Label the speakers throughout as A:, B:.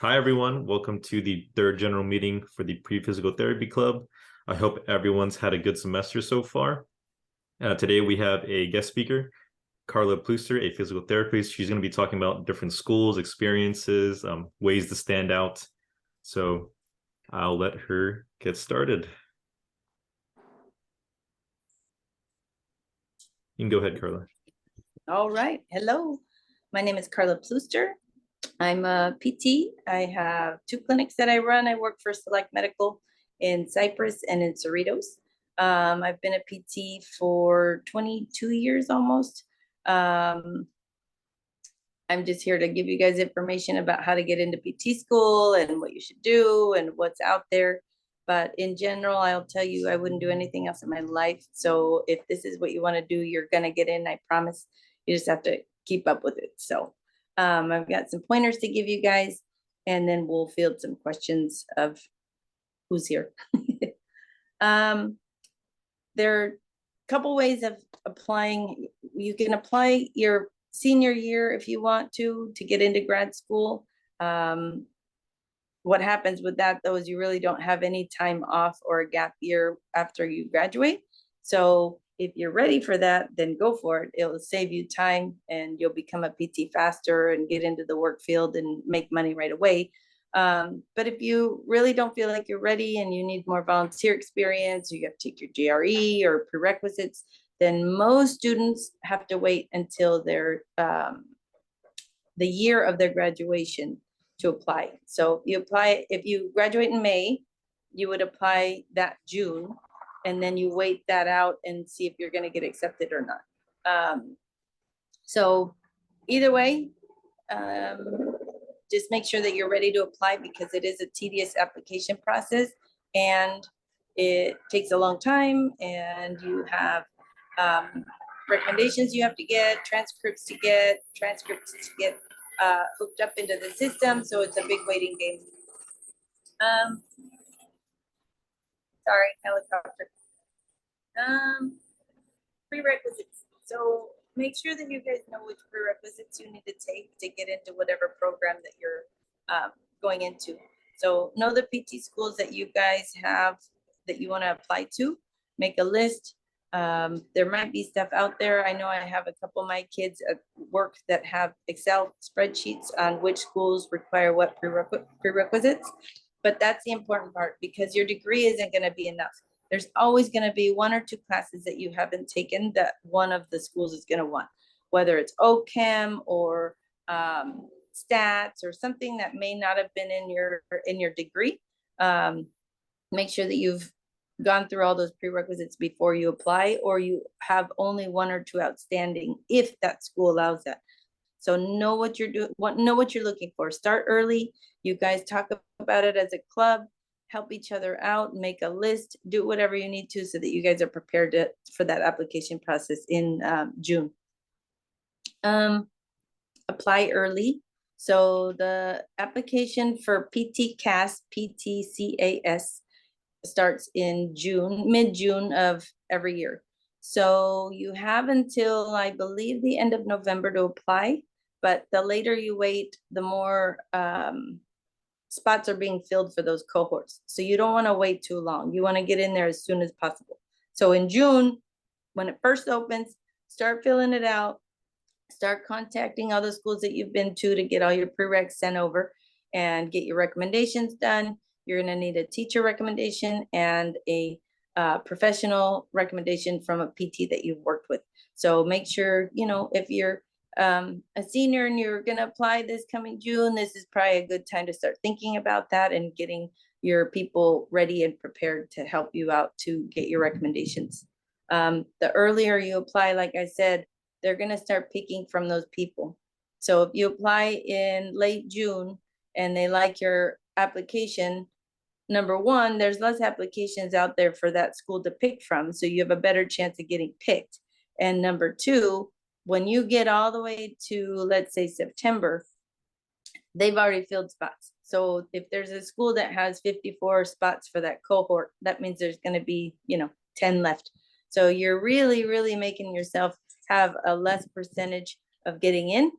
A: Hi, everyone. Welcome to the third general meeting for the Pre-Physical Therapy Club. I hope everyone's had a good semester so far. Today we have a guest speaker, Carla Pluster, a physical therapist. She's going to be talking about different schools, experiences, ways to stand out. So I'll let her get started. You can go ahead, Carla.
B: All right. Hello. My name is Carla Pluster. I'm a PT. I have two clinics that I run. I work for Select Medical in Cypress and in Cerritos. I've been a PT for 22 years almost. I'm just here to give you guys information about how to get into PT school and what you should do and what's out there. But in general, I'll tell you, I wouldn't do anything else in my life. So if this is what you want to do, you're going to get in, I promise. You just have to keep up with it. So I've got some pointers to give you guys, and then we'll field some questions of who's here. There are a couple ways of applying. You can apply your senior year if you want to get into grad school. What happens with that though is you really don't have any time off or a gap year after you graduate. So if you're ready for that, then go for it. It'll save you time and you'll become a PT faster and get into the work field and make money right away. But if you really don't feel like you're ready and you need more volunteer experience, you have to take your GRE or prerequisites, then most students have to wait until their the year of their graduation to apply. So you apply, if you graduate in May, you would apply that June, and then you wait that out and see if you're going to get accepted or not. So either way, just make sure that you're ready to apply because it is a tedious application process and it takes a long time, and you have recommendations you have to get, transcripts to get hooked up into the system. So it's a big waiting game. Sorry, helicopter. Prerequisites. So make sure that you guys know which prerequisites you need to take to get into whatever program that you're going into. So know the PT schools that you guys have that you want to apply to. Make a list. There might be stuff out there. I know I have a couple of my kids at work that have Excel spreadsheets on which schools require what prerequisites, but that's the important part because your degree isn't going to be enough. There's always going to be one or two classes that you haven't taken that one of the schools is going to want, whether it's OChem or stats or something that may not have been in your degree. Make sure that you've gone through all those prerequisites before you apply, or you have only one or two outstanding if that school allows that. So know what you're doing, know what you're looking for. Start early. You guys talk about it as a club, help each other out, make a list, do whatever you need to so that you guys are prepared for that application process in June. Apply early. So the application for PTCAS, PTCAS, starts in June, mid-June of every year. So you have until, I believe, the end of November to apply, but the later you wait, the more spots are being filled for those cohorts. So you don't want to wait too long. You want to get in there as soon as possible. So in June, when it first opens, start filling it out, start contacting all the schools that you've been to get all your prereqs sent over and get your recommendations done. You're going to need a teacher recommendation and a professional recommendation from a PT that you've worked with. So make sure, if you're a senior and you're going to apply this coming June, this is probably a good time to start thinking about that and getting your people ready and prepared to help you out to get your recommendations. The earlier you apply, like I said, they're going to start picking from those people. So if you apply in late June and they like your application, number one, there's less applications out there for that school to pick from. So you have a better chance of getting picked. And number two, when you get all the way to, let's say, September, they've already filled spots. So if there's a school that has 54 spots for that cohort, that means there's going to be, 10 left. So you're really, really making yourself have a less percentage of getting in,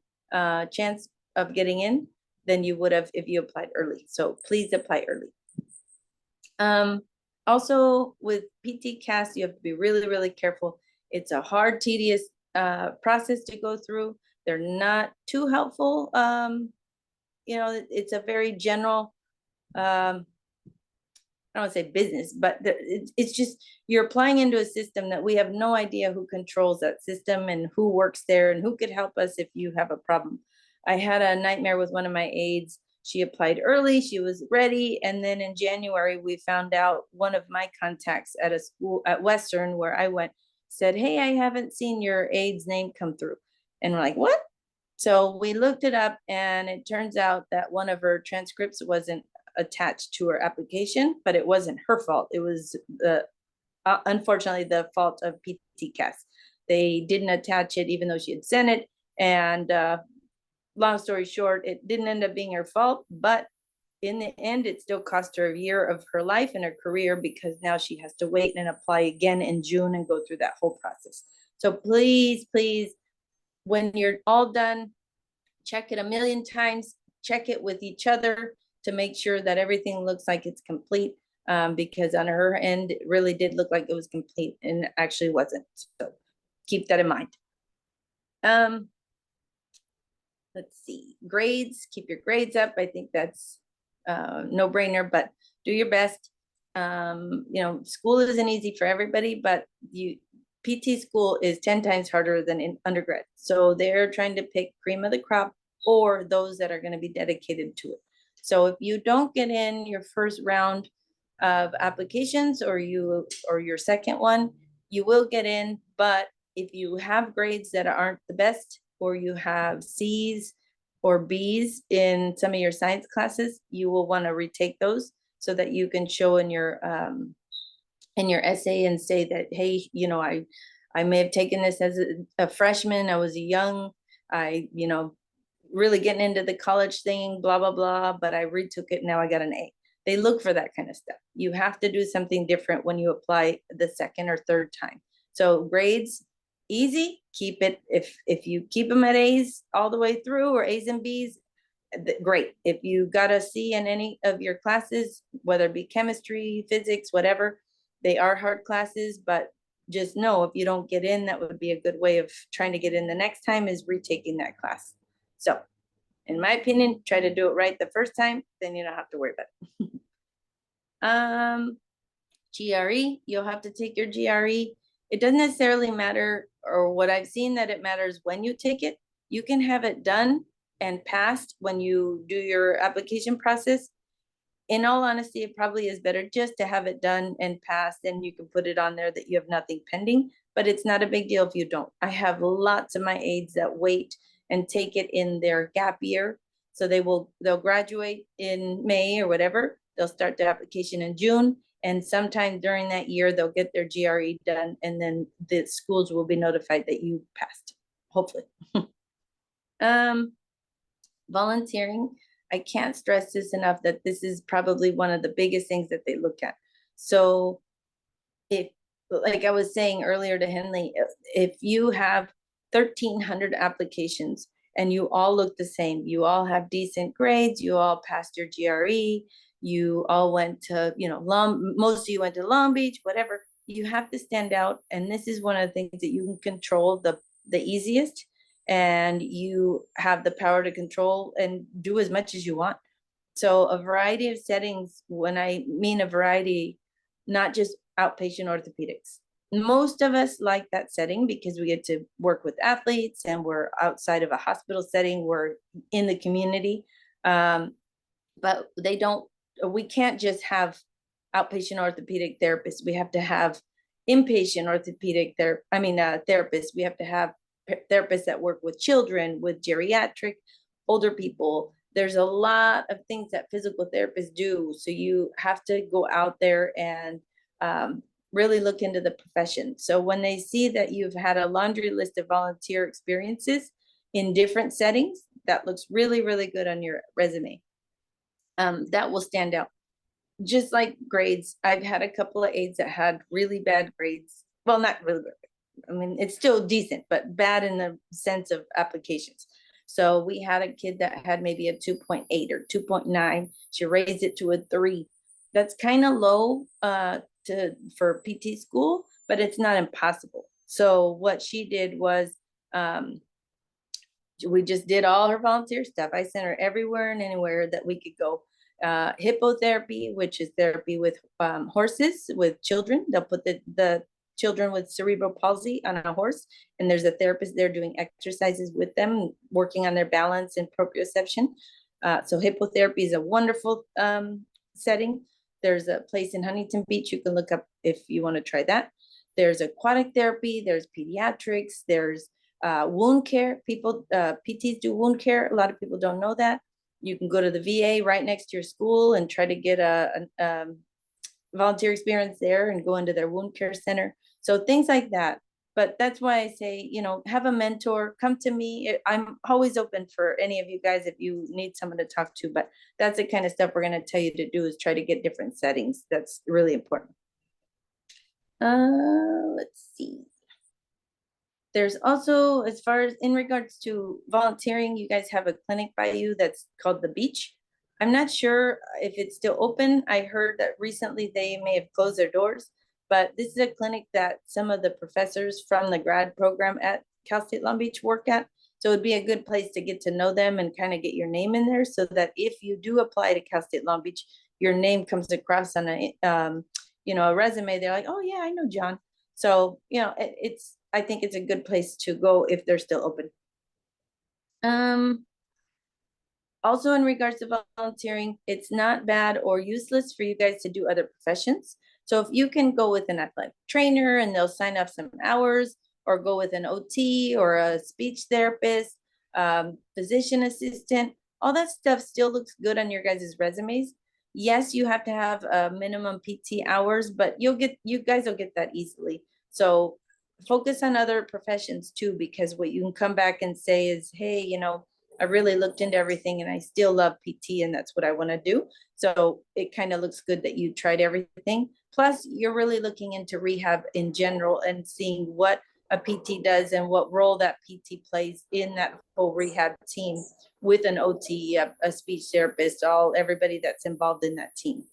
B: chance of getting in. than you would have if you applied early. So please apply early. Also with PT CAS, you have to be really, really careful. It's a hard, tedious process to go through. They're not too helpful. You know, it's a very general, I don't want to say business, but it's just, you're applying into a system that we have no idea who controls that system and who works there and who could help us if you have a problem. I had a nightmare with one of my aides. She applied early, she was ready. And then in January, we found out one of my contacts at a school at Western where I went said, "Hey, I haven't seen your aide's name come through." And we're like, "What?" So we looked it up, and it turns out that one of her transcripts wasn't attached to her application, but it wasn't her fault. It was unfortunately the fault of PT CAS. They didn't attach it even though she had sent it. And long story short, it didn't end up being her fault, but in the end, it still cost her a year of her life and her career because now she has to wait and apply again in June and go through that whole process. So please, please, when you're all done, check it a million times, check it with each other to make sure that everything looks like it's complete. Because on her end, it really did look like it was complete and it actually wasn't. So keep that in mind. Let's see, grades, keep your grades up. I think that's no brainer, but do your best. You know, school isn't easy for everybody, but PT school is 10 times harder than in undergrad. So they're trying to pick cream of the crop or those that are going to be dedicated to it. So if you don't get in your first round of applications or your second one, you will get in. But if you have grades that aren't the best, or you have C's or B's in some of your science classes, you will want to retake those so that you can show in your essay and say that, hey, you know, I may have taken this as a freshman. I was young. You know, really getting into the college thing, blah, blah, blah, but I retook it. Now I got an A. They look for that kind of stuff. You have to do something different when you apply the second or third time. So grades, easy, keep it. If you keep them at A's all the way through, or A's and B's, great. If you got a C in any of your classes, whether it be chemistry, physics, whatever, they are hard classes, but just know if you don't get in, that would be a good way of trying to get in the next time is retaking that class. So in my opinion, try to do it right the first time, then you don't have to worry about it. GRE, you'll have to take your GRE. It doesn't necessarily matter, or what I've seen that it matters when you take it. You can have it done and passed when you do your application process. In all honesty, it probably is better just to have it done and passed, and you can put it on there that you have nothing pending, but it's not a big deal if you don't. I have lots of my aides that wait and take it in their gap year. So they'll graduate in May or whatever. They'll start their application in June. And sometime during that year, they'll get their GRE done, and then the schools will be notified that you passed, hopefully. Volunteering, I can't stress this enough that this is probably one of the biggest things that they look at. So if, like I was saying earlier to Henley, if you have 1,300 applications and you all look the same, you all have decent grades, you all passed your GRE, you all went to, you know, most of you went to Long Beach, whatever, you have to stand out. And this is one of the things that you can control the easiest, and you have the power to control and do as much as you want. So a variety of settings, when I mean a variety, not just outpatient orthopedics. Most of us like that setting because we get to work with athletes and we're outside of a hospital setting, we're in the community. But we can't just have outpatient orthopedic therapists. We have to have inpatient orthopedic therapists. We have to have therapists that work with children, with geriatric, older people. There's a lot of things that physical therapists do. So you have to go out there and really look into the profession. So when they see that you've had a laundry list of volunteer experiences in different settings, that looks really, really good on your resume. That will stand out. Just like grades, I've had a couple of aides that had really bad grades. Well, not really bad. I mean, it's still decent, but bad in the sense of applications. So we had a kid that had maybe a 2.8 or 2.9. She raised it to a 3. That's kind of low for PT school, but it's not impossible. So what she did was we just did all her volunteer stuff. I sent her everywhere and anywhere that we could go. Hippotherapy, which is therapy with horses, with children. They'll put the children with cerebral palsy on a horse, and there's a therapist there doing exercises with them, working on their balance and proprioception. So hippotherapy is a wonderful setting. There's a place in Huntington Beach you can look up if you want to try that. There's aquatic therapy, there's pediatrics, there's wound care. People, PTs do wound care. A lot of people don't know that. You can go to the VA right next to your school and try to get a volunteer experience there and go into their wound care center. So things like that. But that's why I say, have a mentor, come to me. I'm always open for any of you guys if you need someone to talk to, but that's the kind of stuff we're going to tell you to do, is try to get different settings. That's really important. Let's see. There's also, as far as in regards to volunteering, you guys have a clinic by you that's called The Beach. I'm not sure if it's still open. I heard that recently they may have closed their doors, but this is a clinic that some of the professors from the grad program at Cal State Long Beach work at. So it'd be a good place to get to know them and kind of get your name in there, so that if you do apply to Cal State Long Beach, your name comes across on a resume. They're like, oh yeah, I know John. So, I think it's a good place to go if they're still open. Also, in regards to volunteering, it's not bad or useless for you guys to do other professions. So if you can go with an athletic trainer and they'll sign up some hours, or go with an OT or a speech therapist, physician assistant, all that stuff still looks good on your guys' resumes. Yes, you have to have a minimum PT hours, but you guys will get that easily. So focus on other professions too, because what you can come back and say is, hey, I really looked into everything and I still love PT and that's what I want to do. So it kind of looks good that you tried everything. Plus, you're really looking into rehab in general and seeing what a PT does and what role that PT plays in that whole rehab team, with an OT, a speech therapist, everybody that's involved in that team.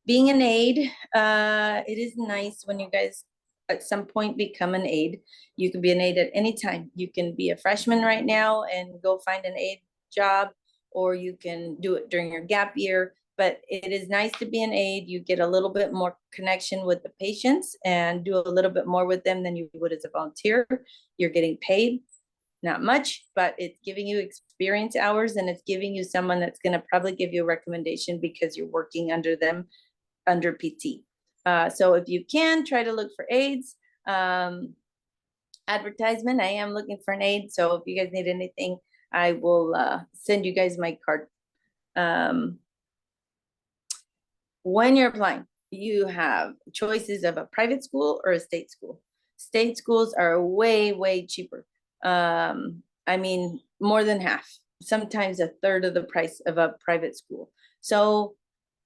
B: Being an aide, it is nice when you guys at some point become an aide. You can be an aide at any time. You can be a freshman right now and go find an aide job, or you can do it during your gap year. But it is nice to be an aide. You get a little bit more connection with the patients and do a little bit more with them than you would as a volunteer. You're getting paid, not much, but it's giving you experience hours, and it's giving you someone that's going to probably give you a recommendation because you're working under them, under PT. So if you can, try to look for aides. Advertisement, I am looking for an aide. So if you guys need anything, I will send you guys my card. When you're applying, you have choices of a private school or a state school. State schools are way, way cheaper. I mean, more than half, sometimes a third of the price of a private school. So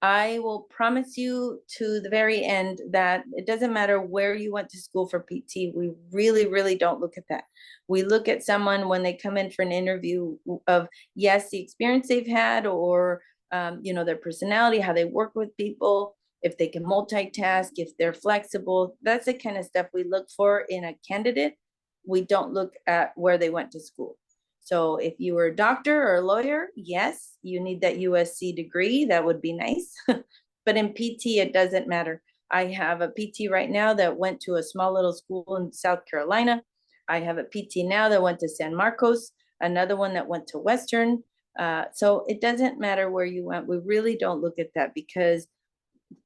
B: I will promise you to the very end that it doesn't matter where you went to school for PT. We really, really don't look at that. We look at someone when they come in for an interview of, yes, the experience they've had, or their personality, how they work with people, if they can multitask, if they're flexible. That's the kind of stuff we look for in a candidate. We don't look at where they went to school. So if you were a doctor or a lawyer, yes, you need that USC degree. That would be nice. But in PT, it doesn't matter. I have a PT right now that went to a small little school in South Carolina. I have a PT now that went to San Marcos, another one that went to Western. So it doesn't matter where you went. We really don't look at that, because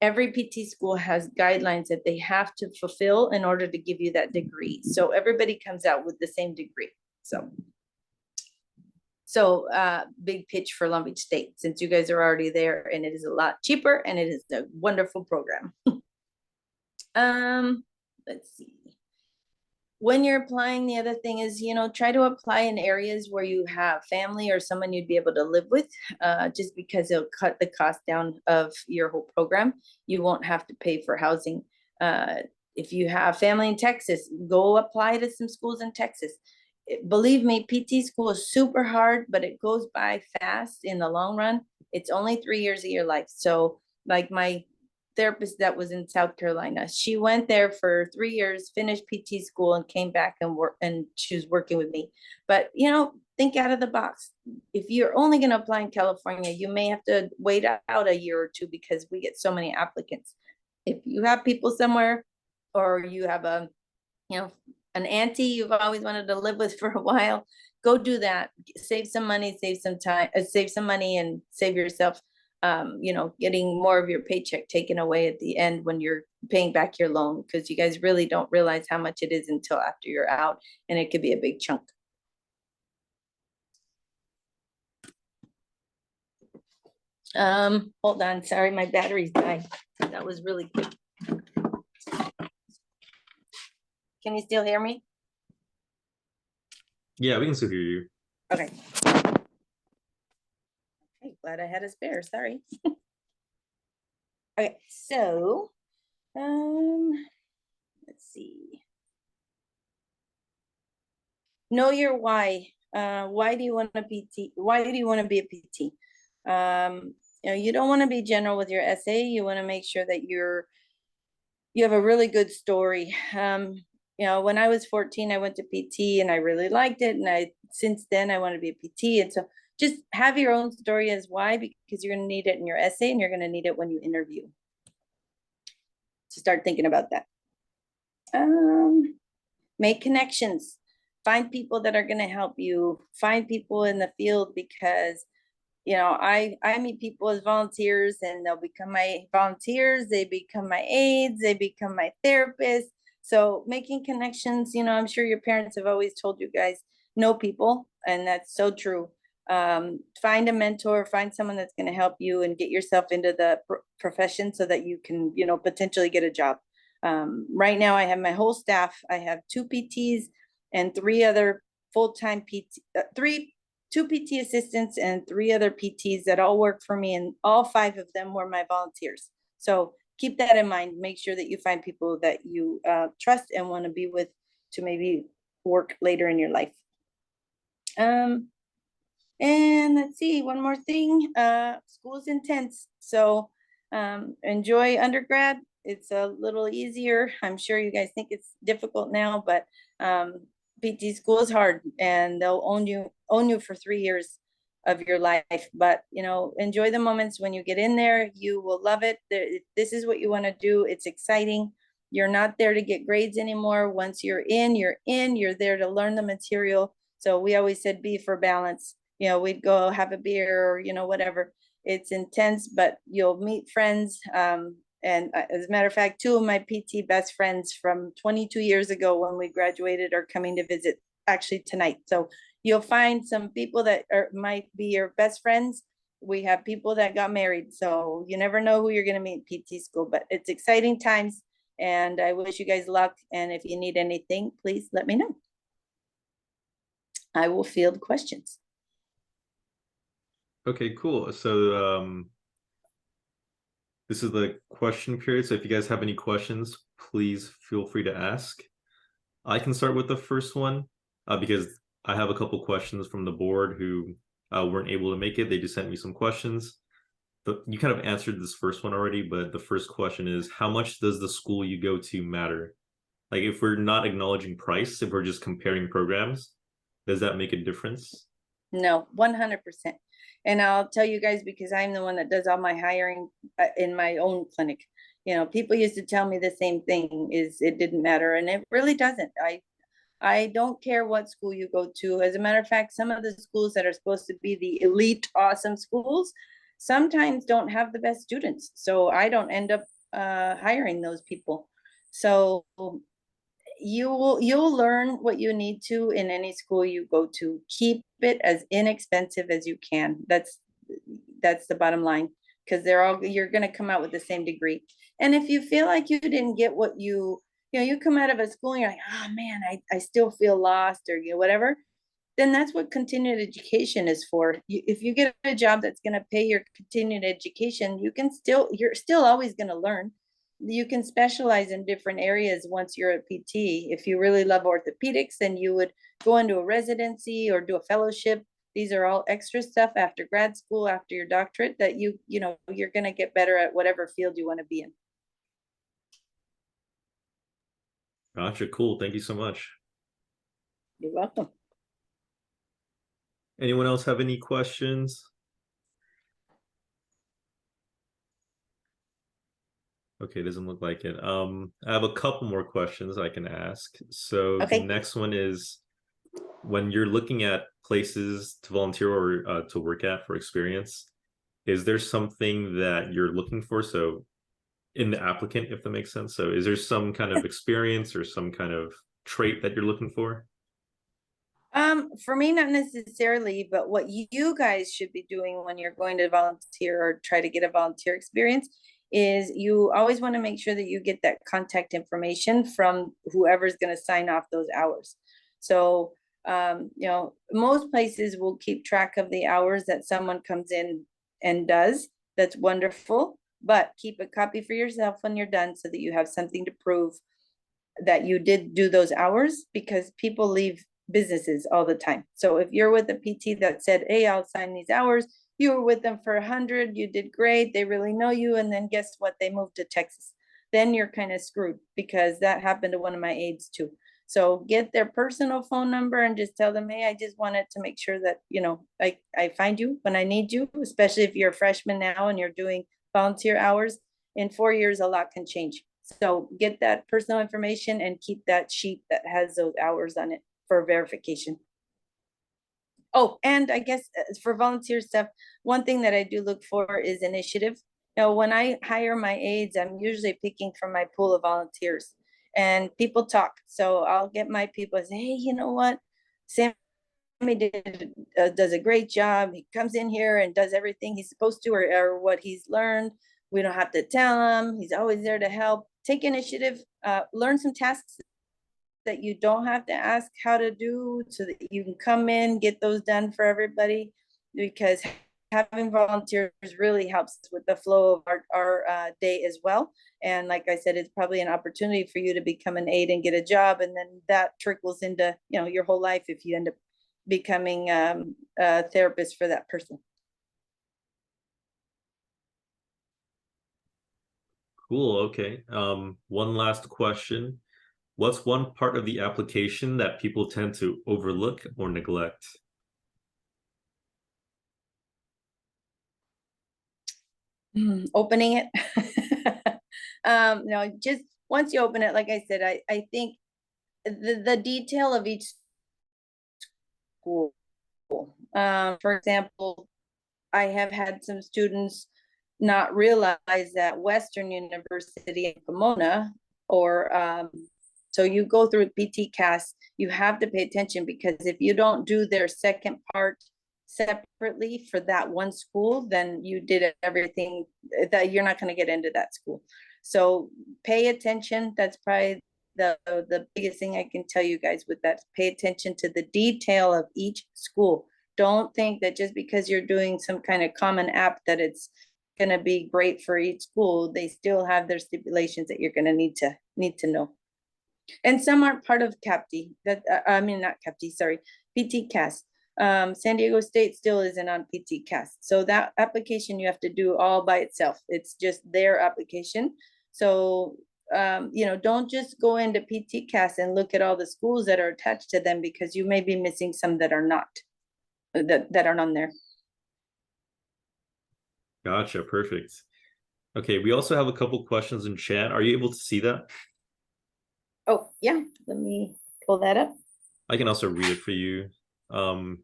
B: every PT school has guidelines that they have to fulfill in order to give you that degree. So everybody comes out with the same degree. So big pitch for Long Beach State, since you guys are already there, and it is a lot cheaper and it is a wonderful program. Let's see. When you're applying, the other thing is, try to apply in areas where you have family or someone you'd be able to live with, just because it'll cut the cost down of your whole program. You won't have to pay for housing. If you have family in Texas, go apply to some schools in Texas. Believe me, PT school is super hard, but it goes by fast in the long run. It's only 3 years of your life. So like my therapist that was in South Carolina, she went there for 3 years, finished PT school and came back and work, and she was working with me. But think out of the box. If you're only going to apply in California, you may have to wait out a year or two because we get so many applicants. If you have people somewhere, or you have an auntie you've always wanted to live with for a while, go do that. Save some money, save some time, save some money, and save yourself getting more of your paycheck taken away at the end when you're paying back your loan, because you guys really don't realize how much it is until after you're out, and it could be a big chunk. Hold on, sorry, my battery's died. That was really quick. Can you still hear me?
A: Yeah, we can still hear you.
B: Okay. Okay, glad I had a spare, sorry. Okay, so, let's see. Know your why. Why do you want to PT? Why do you want to be a PT? You don't want to be general with your essay. You want to make sure that you have a really good story. When I was 14, I went to PT and I really liked it. And since then I want to be a PT. And so just have your own story as why, because you're going to need it in your essay and you're going to need it when you interview. So start thinking about that. Make connections. Find people that are going to help you. Find people in the field, because I meet people as volunteers and they'll become my volunteers, they become my aides, they become my therapists. So making connections, I'm sure your parents have always told you guys, know people, and that's so true. Find a mentor, find someone that's going to help you and get yourself into the profession so that you can, potentially get a job. Right now I have my whole staff. I have 2 PTs and 3 other full-time two PT assistants and 3 other PTs that all work for me, and all 5 of them were my volunteers. So keep that in mind. Make sure that you find people that you trust and want to be with to maybe work later in your life. And let's see, one more thing. School's intense, so enjoy undergrad. It's a little easier. I'm sure you guys think it's difficult now, but PT school is hard, and they'll own you for 3 years of your life. But enjoy the moments when you get in there. You will love it. This is what you want to do. It's exciting. You're not there to get grades anymore. Once you're in, you're there to learn the material. So we always said be for balance. We'd go have a beer or whatever. It's intense, but you'll meet friends. And as a matter of fact, 2 of my PT best friends from 22 years ago when we graduated are coming to visit actually tonight. So you'll find some people that might be your best friends. We have people that got married. So you never know who you're going to meet in PT school, but it's exciting times. And I wish you guys luck. And if you need anything, please let me know. I will field questions.
A: Okay, cool. So this is the question period. So if you guys have any questions, please feel free to ask. I can start with the first one because I have a couple questions from the board who weren't able to make it. They just sent me some questions. You kind of answered this first one already, but the first question is, how much does the school you go to matter? Like, if we're not acknowledging price, if we're just comparing programs, does that make a difference?
B: No, 100%. And I'll tell you guys, because I'm the one that does all my hiring in my own clinic. People used to tell me the same thing, is it didn't matter, and it really doesn't. I don't care what school you go to. As a matter of fact, some of the schools that are supposed to be the elite, awesome schools sometimes don't have the best students. So I don't end up hiring those people. So you'll learn what you need to in any school you go to. Keep it as inexpensive as you can. That's the bottom line, because you're going to come out with the same degree. And if you feel like you didn't get what you come out of a school and you're like, oh man, I still feel lost, or whatever, then that's what continued education is for. If you get a job that's going to pay your continued education, you're still always going to learn. you can specialize in different areas once you're a PT. If you really love orthopedics, then you would go into a residency or do a fellowship. These are all extra stuff after grad school, after your doctorate, that you know, you're going to get better at whatever field you want to be in.
A: Gotcha. Cool. Thank you so much.
B: You're welcome.
A: Anyone else have any questions? Okay, doesn't look like it. I have a couple more questions I can ask. So the
B: Okay.
A: next one is, when you're looking at places to volunteer or to work at for experience, is there something that you're looking for? So in the applicant, if that makes sense. So is there some kind of experience or some kind of trait that you're looking for?
B: For me, not necessarily, but what you guys should be doing when you're going to volunteer or try to get a volunteer experience is you always want to make sure that you get that contact information from whoever's going to sign off those hours. So, you know, most places will keep track of the hours that someone comes in and does. That's wonderful, but keep a copy for yourself when you're done so that you have something to prove that you did do those hours, because people leave businesses all the time. So if you're with a PT that said, hey, I'll sign these hours, you were with them for 100, you did great, they really know you, and then guess what? They moved to Texas. Then you're kind of screwed, because that happened to one of my aides too. So get their personal phone number and just tell them, hey, I just wanted to make sure that, you know, I find you when I need you, especially if you're a freshman now and you're doing volunteer hours. In 4 years, a lot can change. So get that personal information and keep that sheet that has those hours on it for verification. Oh, and I guess for volunteer stuff, one thing that I do look for is initiative. Now, when I hire my aides, I'm usually picking from my pool of volunteers, and people talk. So I'll get my people and say, hey, you know what? Sammy does a great job. He comes in here and does everything he's supposed to, or what he's learned. We don't have to tell him. He's always there to help. Take initiative, learn some tasks that you don't have to ask how to do, so that you can come in, get those done for everybody, because having volunteers really helps with the flow of our day as well. And like I said, it's probably an opportunity for you to become an aide and get a job, and then that trickles into, you know, your whole life if you end up becoming a therapist for that person.
A: Cool. Okay. One last question. What's one part of the application that people tend to overlook or neglect?
B: Opening it. No, just once you open it, like I said, I think the detail of each school. For example, I have had some students not realize that Western University in Pomona, or so you go through PT-CAS, you have to pay attention, because if you don't do their second part separately for that one school, then you did everything that you're not going to get into that school. So pay attention. That's probably the biggest thing I can tell you guys with that. Pay attention to the detail of each school. Don't think that just because you're doing some kind of common app that it's going to be great for each school. They still have their stipulations that you're going to need to know. And some aren't part of CAPTI. That I mean, not CAPTI, sorry, PT-CAS. San Diego State still isn't on PT-CAS. So that application you have to do all by itself. It's just their application. So you know, don't just go into PT-CAS and look at all the schools that are attached to them, because you may be missing some that are not, that aren't on there.
A: Gotcha. Perfect. Okay. We also have a couple questions in chat. Are you able to see that?
B: Oh, yeah. Let me pull that up.
A: I can also read it for you. So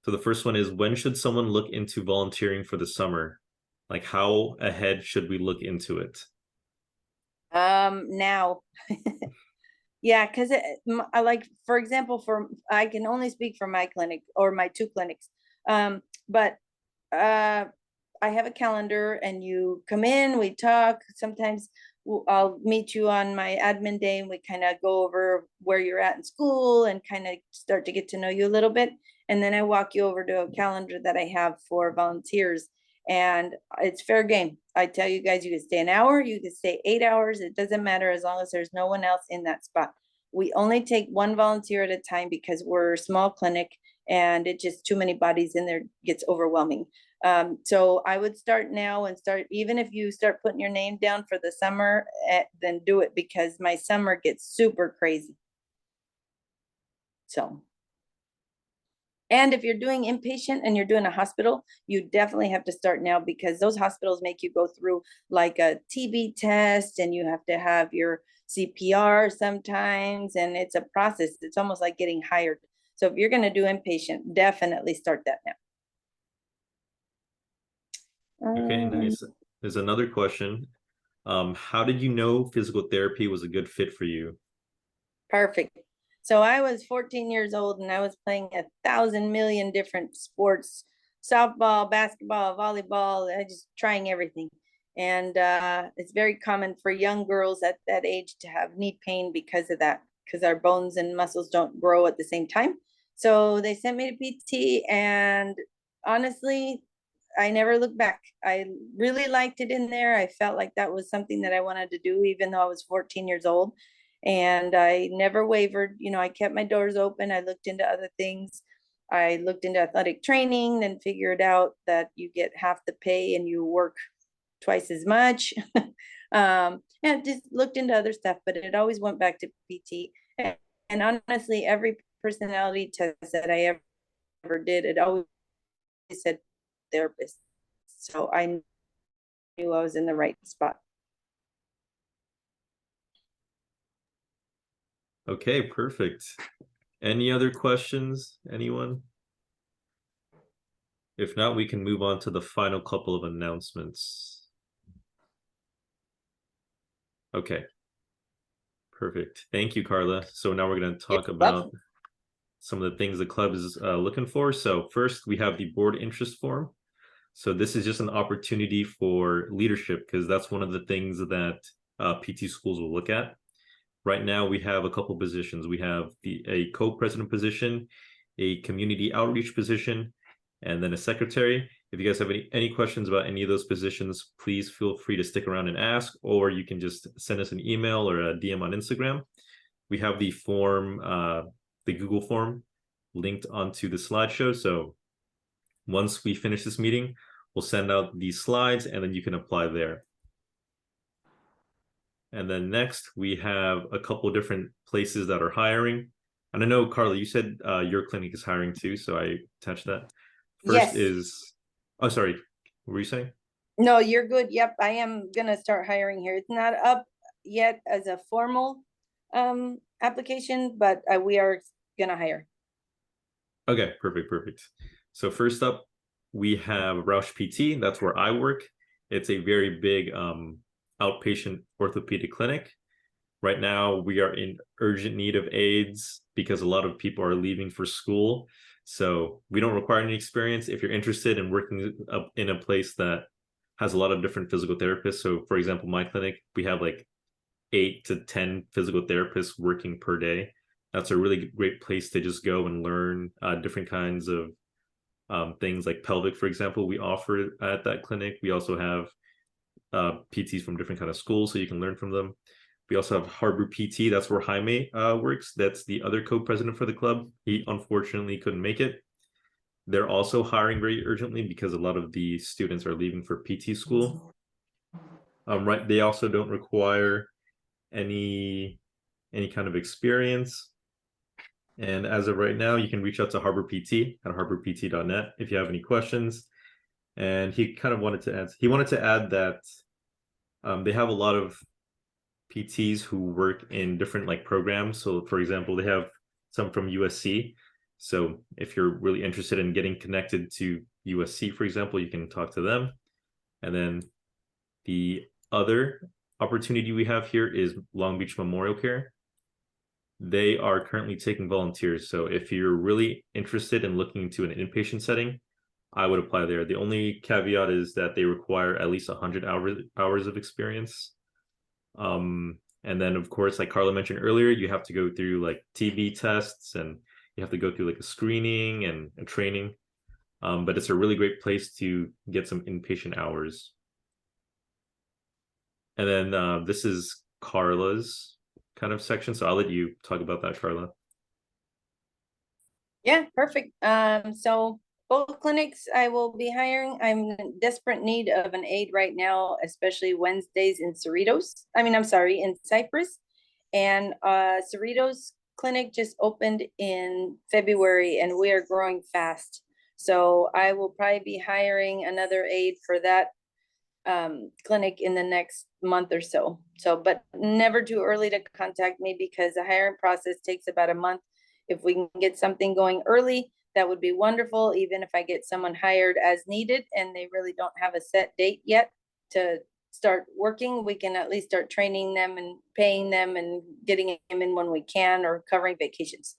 A: the first one is, when should someone look into volunteering for the summer? Like, how ahead should we look into it?
B: Now. Yeah, because I like, for example, I can only speak for my clinic or my two clinics. But I have a calendar, and you come in, we talk. Sometimes I'll meet you on my admin day, and we kind of go over where you're at in school and kind of start to get to know you a little bit. And then I walk you over to a calendar that I have for volunteers. and it's fair game. I tell you guys, you can stay an hour, you can stay 8 hours. It doesn't matter as long as there's no one else in that spot. We only take one volunteer at a time because we're a small clinic and it just too many bodies in there gets overwhelming. So I would start now and start, even if you start putting your name down for the summer, then do it because my summer gets super crazy. So. And if you're doing inpatient and you're doing a hospital, you definitely have to start now because those hospitals make you go through like a TB test and you have to have your CPR sometimes. And it's a process. It's almost like getting hired. So if you're going to do inpatient, definitely start that now.
A: Okay, nice. There's another question. How did you know physical therapy was a good fit for you?
B: Perfect. So I was 14 years old and I was playing 1,000,000,000 different sports, softball, basketball, volleyball, I just trying everything. And it's very common for young girls at that age to have knee pain because of that, because our bones and muscles don't grow at the same time. So they sent me to PT and honestly, I never looked back. I really liked it in there. I felt like that was something that I wanted to do, even though I was 14 years old. And I never wavered. You know, I kept my doors open. I looked into other things. I looked into athletic training and figured out that you get half the pay and you work twice as much. And just looked into other stuff, but it always went back to PT. And honestly, every personality test that I ever did, it always said therapist. So I knew I was in the right spot.
A: Okay, perfect. Any other questions, anyone? If not, we can move on to the final couple of announcements. Okay, perfect. Thank you, Carla. So now we're going to talk about some of the things the club is looking for. So first, we have the board interest form. So this is just an opportunity for leadership because that's one of the things that PT schools will look at. Right now, we have a couple positions. We have a co-president position, a community outreach position, and then a secretary. If you guys have any questions about any of those positions, please feel free to stick around and ask, or you can just send us an email or a DM on Instagram. We have the form, the Google form, linked onto the slideshow. So once we finish this meeting, we'll send out these slides and then you can apply there. And then next, we have a couple different places that are hiring. And I know, Carla, you said your clinic is hiring too, so I attached that. First
B: Yes.
A: is, oh, sorry, what were you saying?
B: No, you're good. Yep, I am gonna start hiring here. It's not up yet as a formal application, but we are gonna hire.
A: Okay, perfect. So first up, we have Roush PT. That's where I work. It's a very big outpatient orthopedic clinic. Right now, we are in urgent need of aides because a lot of people are leaving for school. So we don't require any experience if you're interested in working in a place that has a lot of different physical therapists. So for example, my clinic, we have like 8 to 10 physical therapists working per day. That's a really great place to just go and learn different kinds of things like pelvic, for example, we offer at that clinic. We also have PTs from different kind of schools, so you can learn from them. We also have Harbor PT. That's where Jaime works. That's the other co-president for the club. He unfortunately couldn't make it. They're also hiring very urgently because a lot of the students are leaving for PT school. Right. They also don't require any kind of experience. And as of right now, you can reach out to Harbor PT at harborpt.net if you have any questions. And he kind of wanted to add that they have a lot of PTs who work in different like programs. So for example, they have some from USC. So if you're really interested in getting connected to USC, for example, you can talk to them. And then the other opportunity we have here is Long Beach Memorial Care. They are currently taking volunteers. So if you're really interested in looking into an inpatient setting, I would apply there. The only caveat is that they require at least 100 hours of experience. And then of course, like Carla mentioned earlier, you have to go through like TB tests and you have to go through like a screening and a training. but it's a really great place to get some inpatient hours. And then this is Carla's kind of section, so I'll let you talk about that, Carla.
B: Yeah, perfect. So both clinics I will be hiring. I'm in desperate need of an aide right now, especially Wednesdays in Cerritos. I'm sorry, in Cypress. And Cerritos clinic just opened in February and we are growing fast. So I will probably be hiring another aide for that clinic in the next month or so. But never too early to contact me because the hiring process takes about a month. If we can get something going early, that would be wonderful. Even if I get someone hired as needed and they really don't have a set date yet to start working, we can at least start training them and paying them and getting them in when we can or covering vacations.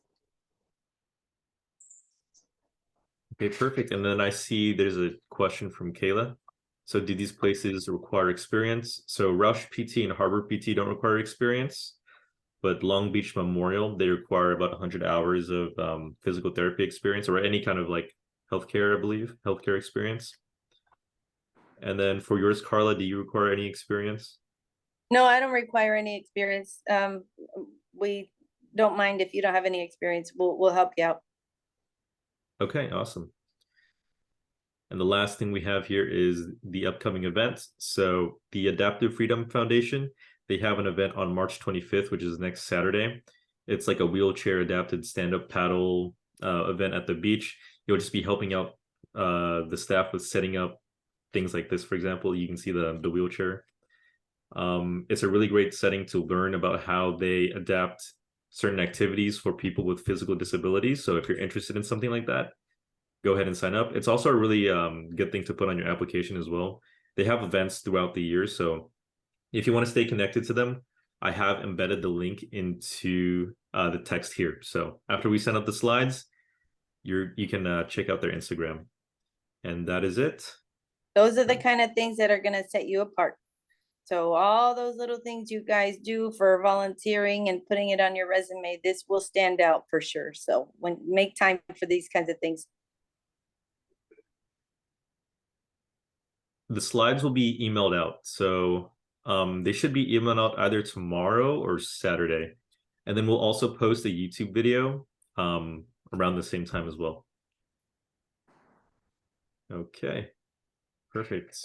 A: Okay, perfect. And then I see there's a question from Kayla. So do these places require experience? So Rush PT and Harbor PT don't require experience, but Long Beach Memorial, they require about 100 hours of physical therapy experience or any kind of like healthcare, I believe, healthcare experience. And then for yours, Carla, do you require any experience?
B: No, I don't require any experience. We don't mind if you don't have any experience. We'll help you out.
A: Okay, awesome. And the last thing we have here is the upcoming events. So the Adaptive Freedom Foundation, they have an event on March 25th, which is next Saturday. It's like a wheelchair adapted stand-up paddle event at the beach. You'll just be helping out the staff with setting up things like this. For example, you can see the wheelchair. It's a really great setting to learn about how they adapt certain activities for people with physical disabilities. So if you're interested in something like that, go ahead and sign up. It's also a really good thing to put on your application as well. They have events throughout the year, so if you want to stay connected to them, I have embedded the link into the text here. So after we send out the slides, you can check out their Instagram, and that is it.
B: Those are the kind of things that are going to set you apart. So all those little things you guys do for volunteering and putting it on your resume, this will stand out for sure. So make time for these kinds of things.
A: The slides will be emailed out, so they should be emailed out either tomorrow or Saturday, and then we'll also post a YouTube video around the same time as well. Okay, perfect.